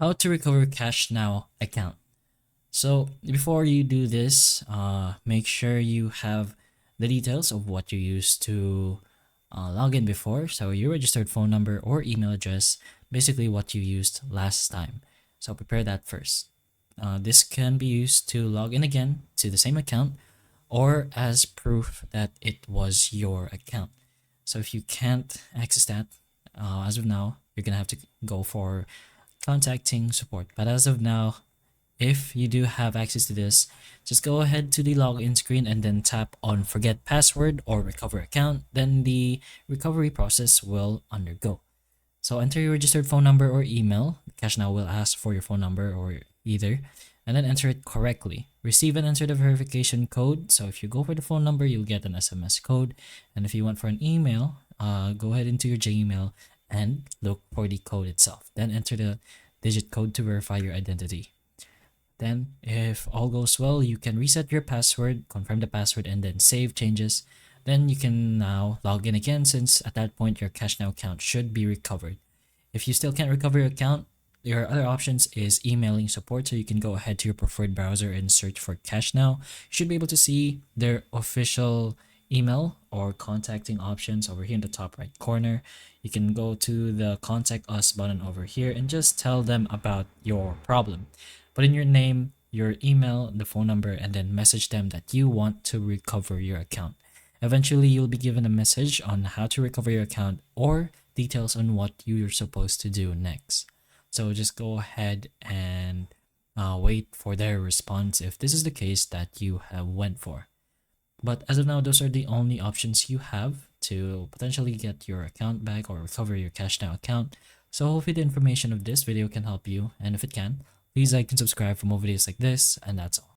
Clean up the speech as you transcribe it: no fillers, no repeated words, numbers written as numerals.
how to recover Cash Now account. So before you do this, make sure you have the details of what you used to log in before. So your registered phone number or email address, basically what you used last time. So prepare that first. This can be used to log in again to the same account or as proof that it was your account. So if you can't access that as of now, you're gonna have to go for contacting support. But as of now, if you do have access to this, just go ahead to the login screen and then tap on forget password or recover account. Then the recovery process will undergo. So enter your registered phone number or email. Cash Now will ask for your phone number or either, and then enter it correctly. Receive and enter the verification code. So if you go for the phone number, you'll get an SMS code. And if you want for an email, go ahead into your Gmail and look for the code itself. Then enter the digit code to verify your identity. Then, if all goes well, you can reset your password, confirm the password, and then save changes. Then you can now log in again, since at that point your Cash Now account should be recovered. If you still can't recover your account, your other options is emailing support. So you can go ahead to your preferred browser and search for Cash Now. You should be able to see their official email or contacting options over here in the top right corner. You can go to the contact us button over here and just tell them about your problem. Put in your name, your email, the phone number, and then message them that you want to recover your account. Eventually, you'll be given a message on how to recover your account or details on what you're supposed to do next. So just go ahead and wait for their response if this is the case that you have went for. But as of now, those are the only options you have to potentially get your account back or recover your Cash Now account. So hopefully the information of this video can help you, and if it can, please like and subscribe for more videos like this, and that's all.